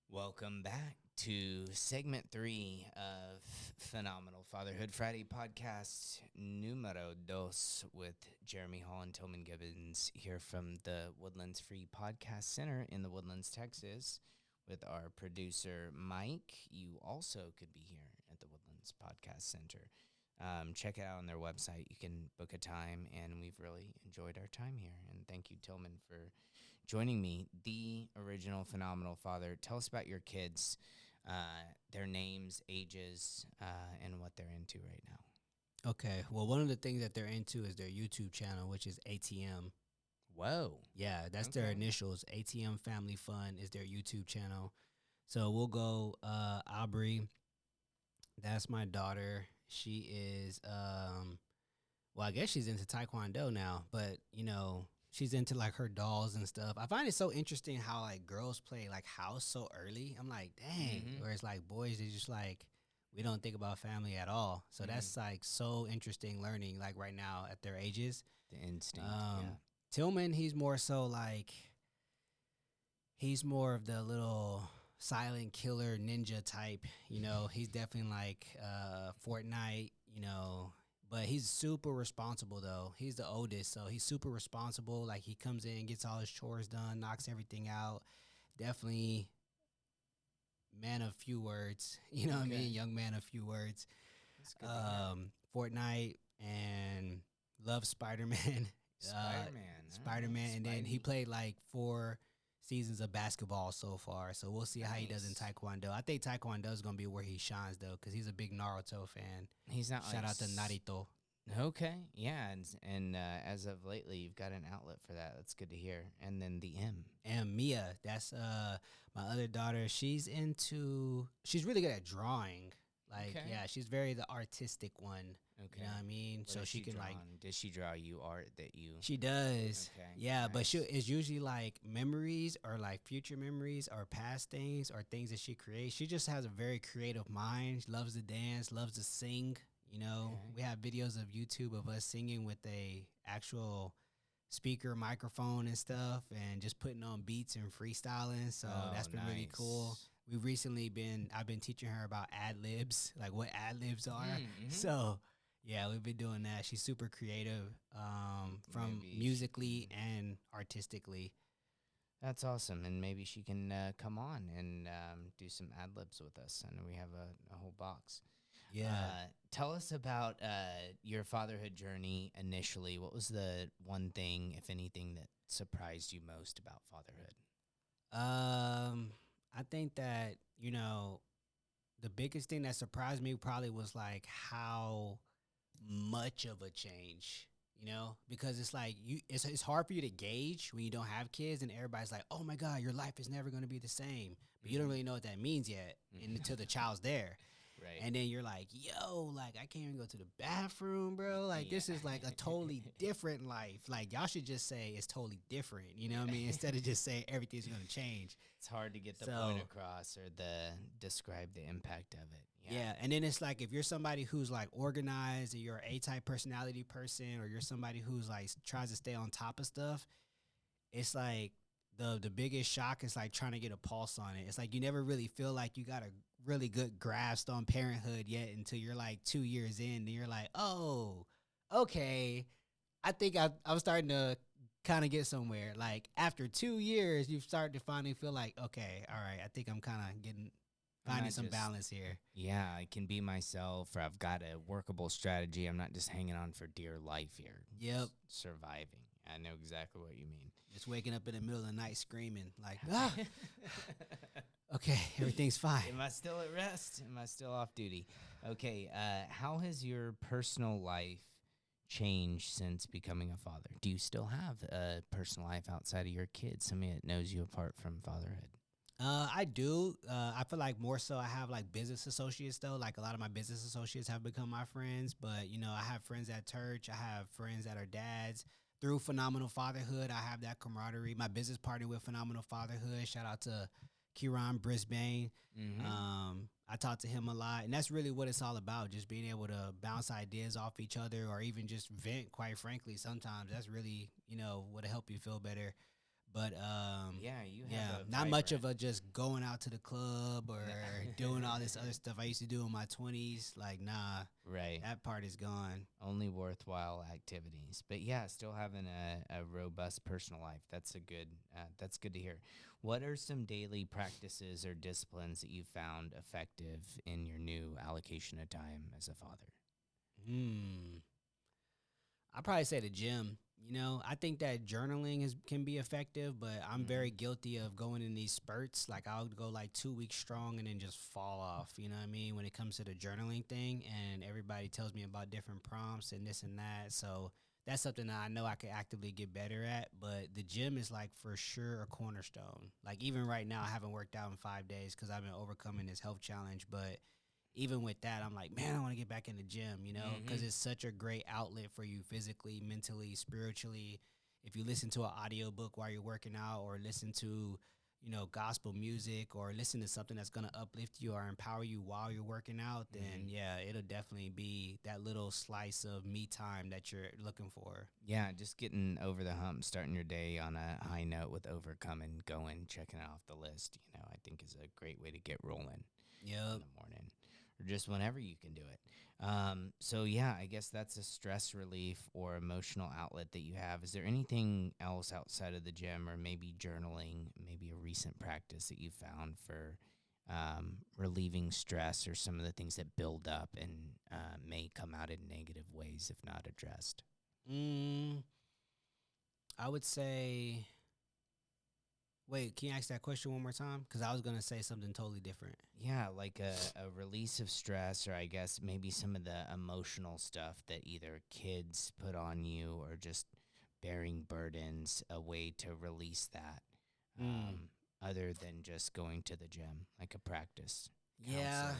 Welcome back to segment 3 of Phenomenal Fatherhood Friday podcast numero dos with Jeremy Hall and Tillman Givens here from the Woodlands Free Podcast Center in the Woodlands, Texas, with our producer Mike. You also could be here at the Woodlands Podcast Center. Check it out on their website. You can book a time, and we've really enjoyed our time here. And thank you, Tillman, for joining me, the original phenomenal father. Tell us about your kids, their names, ages, and what they're into right now. Okay, well, one of the things that they're into is their YouTube channel, which is ATM. Whoa. Yeah, that's their initials. ATM Family Fun is their YouTube channel. So we'll go Aubrey. That's my daughter. She is, well, I guess she's into Taekwondo now, but, she's into, like, her dolls and stuff. I find it so interesting how, like, girls play, like, house so early. I'm like, dang. Whereas, like, boys, they just, like, we don't think about family at all. So that's, like, so interesting learning, like, right now at their ages. The instinct, Tillman, he's more so, like, he's more of the little silent killer ninja type, he's definitely like Fortnite, but he's super responsible though. He's the oldest, so he's super responsible. Like he comes in, gets all his chores done, knocks everything out. Definitely man of few words, what I mean? Young man of few words. That's good to hear. Fortnite and loves Spider-Man. Spider-Man. And then he played like 4 seasons of basketball so far, so we'll see how he does in Taekwondo. I think Taekwondo is going to be where he shines, though, because he's a big Naruto fan. He's not Shout out to Naruto. Okay, yeah, and as of lately, you've got an outlet for that. That's good to hear. And then the M. And Mia, that's my other daughter. She's really good at drawing. Like, yeah, she's very the artistic one. Okay. You know what I mean? What so does she can, like... Does she draw you art that you... She does. Okay. Yeah, nice. but it's usually, like, memories or, like, future memories or past things or things that she creates. She just has a very creative mind. She loves to dance, loves to sing. We have videos of YouTube of us singing with a actual speaker microphone and stuff and just putting on beats and freestyling. So that's been really cool. I've been teaching her about ad-libs, like what ad-libs are. So, yeah, we've been doing that. She's super creative from musically and artistically. That's awesome. And maybe she can come on and do some ad-libs with us. I know we have a whole box. Yeah. Tell us about your fatherhood journey initially. What was the one thing, if anything, that surprised you most about fatherhood? I think that, the biggest thing that surprised me probably was like how much of a change, because it's like it's hard for you to gauge when you don't have kids and everybody's like, oh my God, your life is never going to be the same. But you don't really know what that means yet until the child's there. Right. And then you're like, yo, like, I can't even go to the bathroom, bro. Like, this is like a totally different life. Like, y'all should just say it's totally different. You know what I mean? Instead of just saying everything's going to change. It's hard to get the point across or describe the impact of it. Yeah. And then it's like, if you're somebody who's like organized or you're an A-type personality person or you're somebody who's like tries to stay on top of stuff, it's like the biggest shock is like trying to get a pulse on it. It's like you never really feel like you got a really good grasp on parenthood yet until you're like 2 years in. Then you're like, oh, okay. I think I'm starting to kind of get somewhere. Like after 2 years, you start to finally feel like, okay, all right, I think I'm kind of finding some balance here. Yeah, I can be myself, or I've got a workable strategy. I'm not just hanging on for dear life here. Yep. Surviving. I know exactly what you mean. Just waking up in the middle of the night screaming like, okay, everything's fine. Am I still at rest? Am I still off duty? Okay, how has your personal life changed since becoming a father? Do you still have a personal life outside of your kids, somebody that knows you apart from fatherhood? I do. I feel like more so I have like business associates though. Like a lot of my business associates have become my friends, but I have friends at church. I have friends that are dads. Through Phenomenal Fatherhood, I have that camaraderie. My business partner with Phenomenal Fatherhood, shout out to Kieran Brisbane. I talk to him a lot, and that's really what it's all about, just being able to bounce ideas off each other or even just vent, quite frankly. Sometimes that's really, what'll help you feel better. But you have yeah, a not much of vibrant- a just going out to the club or doing all this other stuff I used to do in my 20s. Like, nah, right. that part is gone. Only worthwhile activities. But yeah, still having a robust personal life. That's good to hear. What are some daily practices or disciplines that you found effective in your new allocation of time as a father? I probably say the gym. I think that journaling can be effective, but I'm very guilty of going in these spurts. Like I'll go like 2 weeks strong and then just fall off. You know what I mean? When it comes to the journaling thing, and everybody tells me about different prompts and this and that. So that's something that I know I could actively get better at. But the gym is like for sure a cornerstone. Like even right now, I haven't worked out in 5 days because I've been overcoming this health challenge, but even with that, I'm like, man, I want to get back in the gym, because it's such a great outlet for you physically, mentally, spiritually. If you listen to an audiobook while you're working out or listen to, gospel music or listen to something that's going to uplift you or empower you while you're working out, then yeah, it'll definitely be that little slice of me time that you're looking for. Yeah, just getting over the hump, starting your day on a high note with overcoming, going, checking it off the list, I think is a great way to get rolling in Yep. the morning. Or just whenever you can do it. So yeah, I guess that's a stress relief or emotional outlet that you have. Is there anything else outside of the gym or maybe journaling, maybe a recent practice that you found for relieving stress or some of the things that build up and may come out in negative ways if not addressed? I would say, wait, can you ask that question one more time? Because I was going to say something totally different. Yeah, like a release of stress, or I guess maybe some of the emotional stuff that either kids put on you or just bearing burdens, a way to release that other than just going to the gym, like a practice. Yeah. Counseling.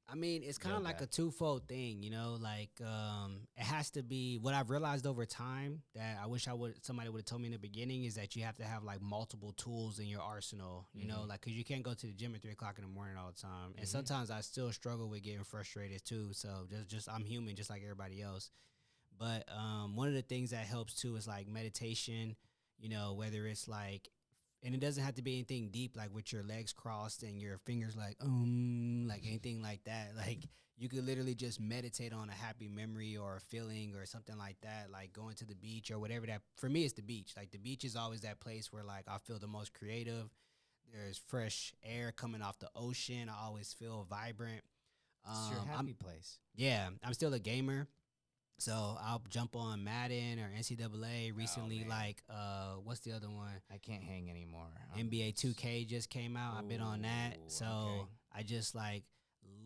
I mean, it's kind of like a twofold thing, like it has to be what I've realized over time that I wish somebody would have told me in the beginning is that you have to have like multiple tools in your arsenal, like because you can't go to the gym at 3 o'clock in the morning all the time. And sometimes I still struggle with getting frustrated too. So just I'm human just like everybody else. But one of the things that helps too is like meditation, whether it's like, and it doesn't have to be anything deep, like with your legs crossed and your fingers like anything like that. Like you could literally just meditate on a happy memory or a feeling or something like that, like going to the beach or whatever that, for me, it's the beach. Like the beach is always that place where like I feel the most creative. There's fresh air coming off the ocean. I always feel vibrant. It's your happy place. Yeah, I'm still a gamer. So I'll jump on Madden or NCAA recently. What's the other one? I can't hang anymore. NBA 2K just came out. I've been on that. So okay. I just like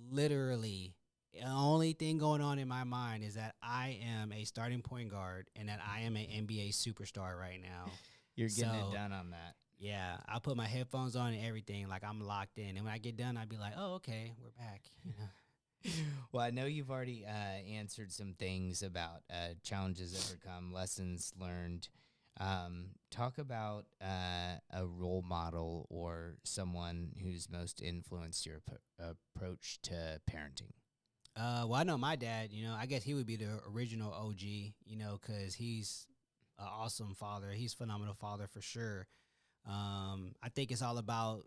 literally the only thing going on in my mind is that I am a starting point guard and that I am an NBA superstar right now. You're getting it done on that. Yeah, I put my headphones on and everything. Like I'm locked in. And when I get done, I'd be like, oh, okay, we're back. Well, I know you've already answered some things about challenges overcome, lessons learned. Talk about a role model or someone who's most influenced your approach to parenting. Well, I know my dad, I guess he would be the original OG, because he's an awesome father. He's a phenomenal father for sure. I think it's all about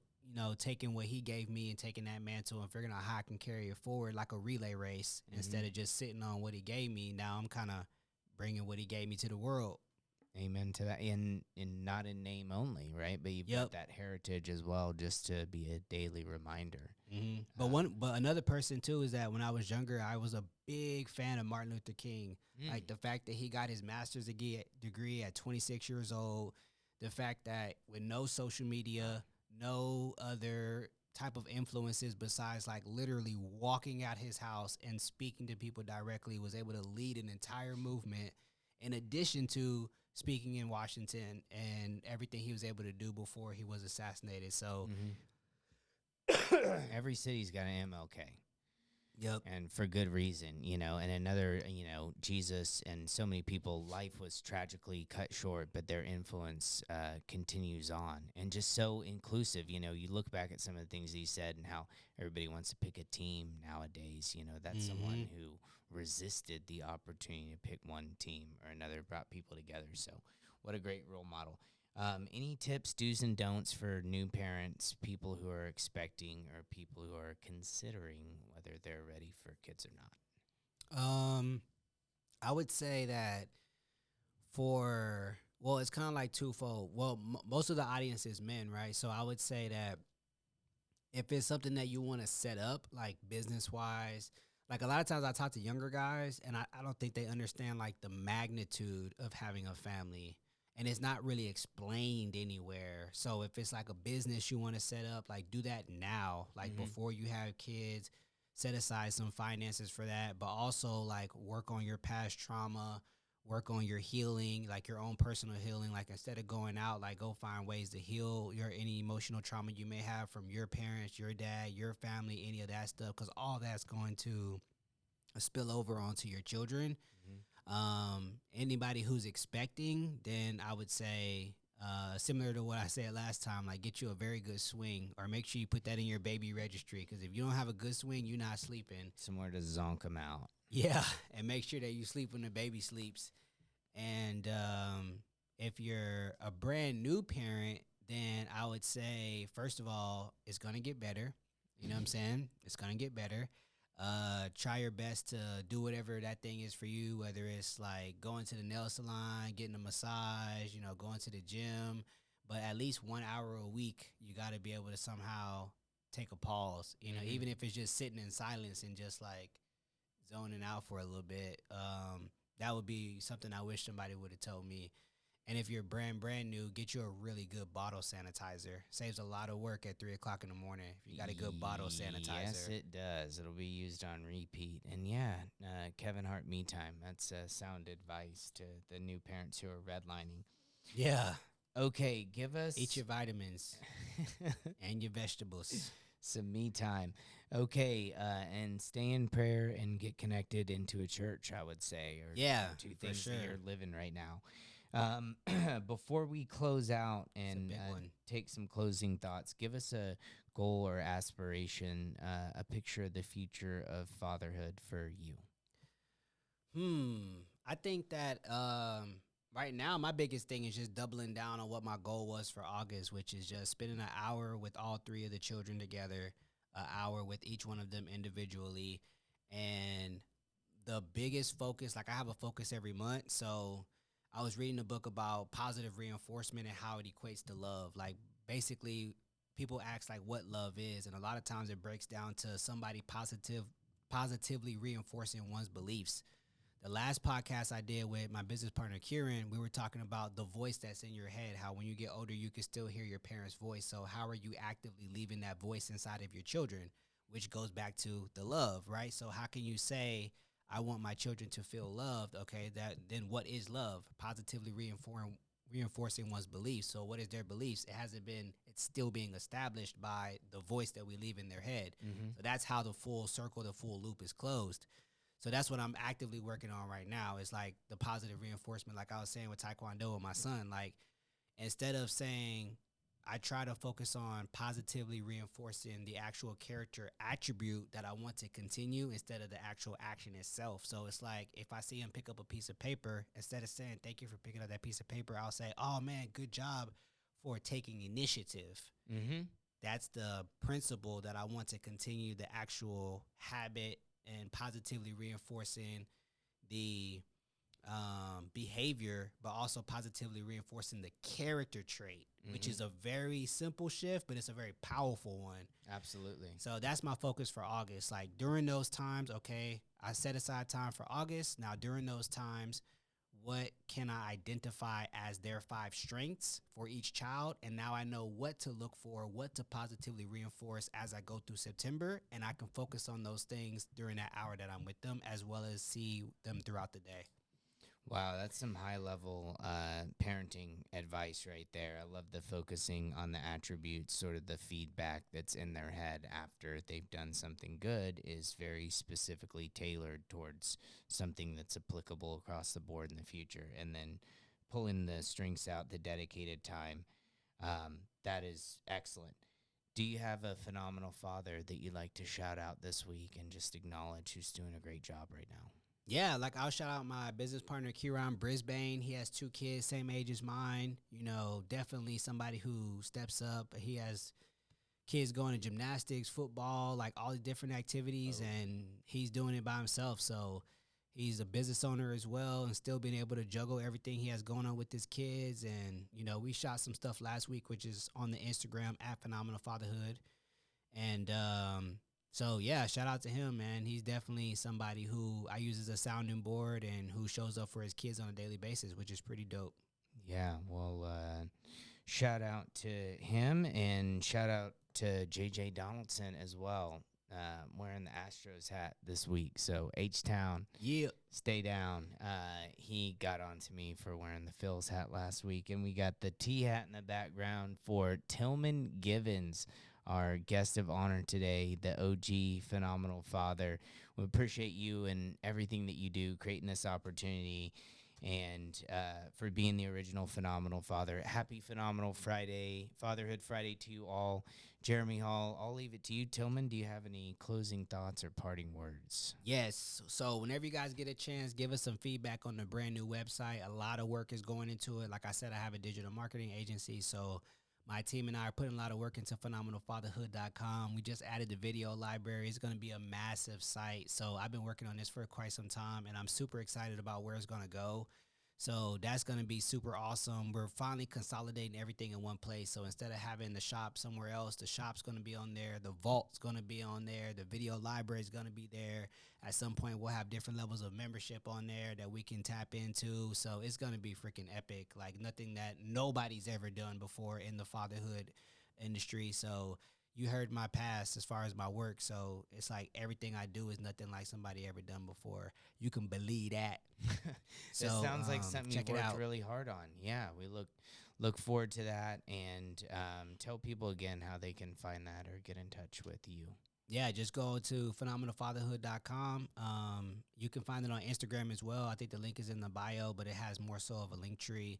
taking what he gave me and taking that mantle and figuring out how I can carry it forward like a relay race instead of just sitting on what he gave me. Now I'm kind of bringing what he gave me to the world. Amen to that. In not in name only, right? But you've got that heritage as well, just to be a daily reminder. But another person too is that when I was younger, I was a big fan of Martin Luther King. Like the fact that he got his master's degree at 26 years old, the fact that with no social media, no other type of influences besides like literally walking out his house and speaking to people directly, was able to lead an entire movement in addition to speaking in Washington and everything he was able to do before he was assassinated. So every city's got an MLK. Yep. And for good reason, and another, Jesus and so many people, life was tragically cut short, but their influence continues on, and just so inclusive. You look back at some of the things he said and how everybody wants to pick a team nowadays. That's someone who resisted the opportunity to pick one team or another, brought people together. So what a great role model. Any tips, do's, and don'ts for new parents, people who are expecting or people who are considering whether they're ready for kids or not? I would say that it's kind of like twofold. Well, most of the audience is men, right? So I would say that if it's something that you want to set up, like business wise, like a lot of times I talk to younger guys and I don't think they understand like the magnitude of having a family. And it's not really explained anywhere. So if it's like a business you want to set up, like do that now, like before you have kids, set aside some finances for that, but also like work on your past trauma, work on your healing, like your own personal healing. Like instead of going out, like go find ways to heal your any emotional trauma you may have from your parents, your dad, your family, any of that stuff, because all that's going to spill over onto your children. Anybody who's expecting, then I would say similar to what I said last time, like get you a very good swing, or make sure you put that in your baby registry, because if you don't have a good swing, you're not sleeping. Somewhere to zonk them out. Yeah, and make sure that you sleep when the baby sleeps. And if you're a brand new parent, then I would say, first of all, it's going to get better. You know what I'm saying? It's going to get better. Try your best to do whatever that thing is for you, whether it's like going to the nail salon, getting a massage, going to the gym. But at least 1 hour a week, you got to be able to somehow take a pause, even if it's just sitting in silence and just like zoning out for a little bit. That would be something I wish somebody would have told me. And if you're brand new, get you a really good bottle sanitizer. Saves a lot of work at 3 o'clock in the morning if you got a good bottle sanitizer. Yes, it does. It'll be used on repeat. And yeah, Kevin Hart Me Time. That's sound advice to the new parents who are redlining. Yeah. Okay, give us... Eat your vitamins and your vegetables. Some me time. Okay, and stay in prayer and get connected into a church, I would say. Or two things that you're living right now. Before we close out and take some closing thoughts, give us a goal or aspiration, a picture of the future of fatherhood for you. I think that right now my biggest thing is just doubling down on what my goal was for August, which is just spending an hour with all three of the children together, an hour with each one of them individually. And the biggest focus, like I have a focus every month, so I was reading a book about positive reinforcement and how it equates to love. Like basically people ask like what love is, and a lot of times it breaks down to somebody positively reinforcing one's beliefs. The last podcast I did with my business partner Kieran, we were talking about the voice that's in your head, how when you get older you can still hear your parents' voice. So how are you actively leaving that voice inside of your children, which goes back to the love, right? So how can you say I want my children to feel loved? Okay, then what is love? Positively reinforcing one's beliefs. So what is their beliefs? It's still being established by the voice that we leave in their head. So that's how the full circle, the full loop is closed. So that's what I'm actively working on right now. It's like the positive reinforcement, like I was saying with Taekwondo with my son. Like instead of saying, I try to focus on positively reinforcing the actual character attribute that I want to continue instead of the actual action itself. So it's like if I see him pick up a piece of paper, instead of saying, thank you for picking up that piece of paper, I'll say, oh, man, good job for taking initiative. That's the principle that I want to continue, the actual habit and positively reinforcing the behavior, but also positively reinforcing the character trait, which is a very simple shift, but it's a very powerful one. Absolutely. So that's my focus for August. Like during those times, okay, I set aside time for August. Now during those times, what can I identify as their 5 strengths for each child? And now I know what to look for, what to positively reinforce as I go through September. And I can focus on those things during that hour that I'm with them, as well as see them throughout the day. Wow, that's some high-level parenting advice right there. I love the focusing on the attributes, sort of the feedback that's in their head after they've done something good is very specifically tailored towards something that's applicable across the board in the future. And then pulling the strings out, the dedicated time, that is excellent. Do you have a phenomenal father that you'd like to shout out this week and just acknowledge who's doing a great job right now? Yeah, like I'll shout out my business partner Kieran Brisbane. He has 2 kids, same age as mine. You know, definitely somebody who steps up. He has kids going to gymnastics, football, like all the different activities, and he's doing it by himself. So he's a business owner as well, and still being able to juggle everything he has going on with his kids. And you know, we shot some stuff last week, which is on the Instagram at Phenomenal Fatherhood. And so yeah, shout out to him, man. He's definitely somebody who I use as a sounding board and who shows up for his kids on a daily basis, which is pretty dope. Yeah, well, shout out to him and shout out to JJ Donaldson as well, wearing the Astros hat this week. So H Town, Yeah. stay down. He got on to me for wearing the Phil's hat last week, and we got the T hat in the background for Tillman Givens, our guest of honor today, the OG phenomenal father. We appreciate you and everything that you do, creating this opportunity, and for being the original phenomenal father. Happy Phenomenal Friday, Fatherhood Friday to you all. Jeremy Hall, I'll leave it to you. Tillman, do you have any closing thoughts or parting words? Yes. So whenever you guys get a chance, give us some feedback on the brand new website. A lot of work is going into it. Like I said, I have a digital marketing agency, so my team and I are putting a lot of work into phenomenalfatherhood.com. We just added the video library. It's going to be a massive site. So I've been working on this for quite some time, and I'm super excited about where it's going to go. So that's going to be super awesome. We're finally consolidating everything in one place. So instead of having the shop somewhere else, the shop's going to be on there. The vault's going to be on there. The video library is going to be there. At some point, we'll have different levels of membership on there that we can tap into. So it's going to be freaking epic, like nothing that nobody's ever done before in the fatherhood industry. So you heard my past as far as my work. So it's like everything I do is nothing like somebody ever done before. You can believe that. So it sounds like something you worked really hard on. Yeah, we look forward to that, and tell people again how they can find that or get in touch with you. Yeah, just go to phenomenalfatherhood.com. You can find it on Instagram as well. I think the link is in the bio, but it has more so of a link tree.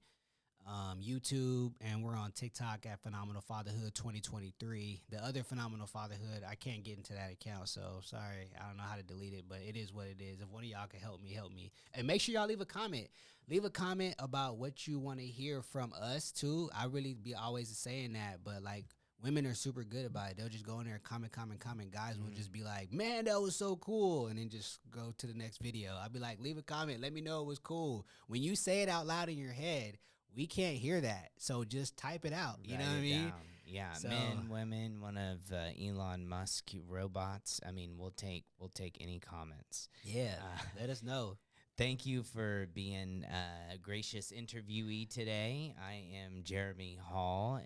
YouTube, and we're on TikTok at Phenomenal Fatherhood 2023. The other Phenomenal Fatherhood, I can't get into that account, so sorry. I don't know how to delete it, but it is what it is. If one of y'all can help me, help me. And make sure y'all leave a comment. Leave a comment about what you want to hear from us, too. I really be always saying that, but, like, women are super good about it. They'll just go in there and comment. Guys will just be like, man, that was so cool, and then just go to the next video. I'll be like, leave a comment. Let me know it was cool. When you say it out loud in your head, we can't hear that, so just type it out. You know what I mean? Down. Yeah, so, men, women, one of Elon Musk robots. I mean, we'll take any comments. Yeah, let us know. Thank you for being a gracious interviewee today. I am Jeremy Hall,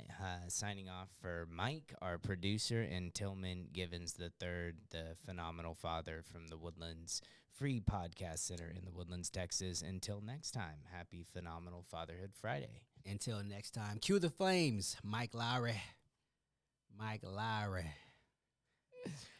signing off for Mike, our producer, and Tillman Givens III, the phenomenal father from the Woodlands Free Podcast Center in the Woodlands, Texas. Until next time, happy Phenomenal Fatherhood Friday. Until next time, cue the flames. Mike Lowry.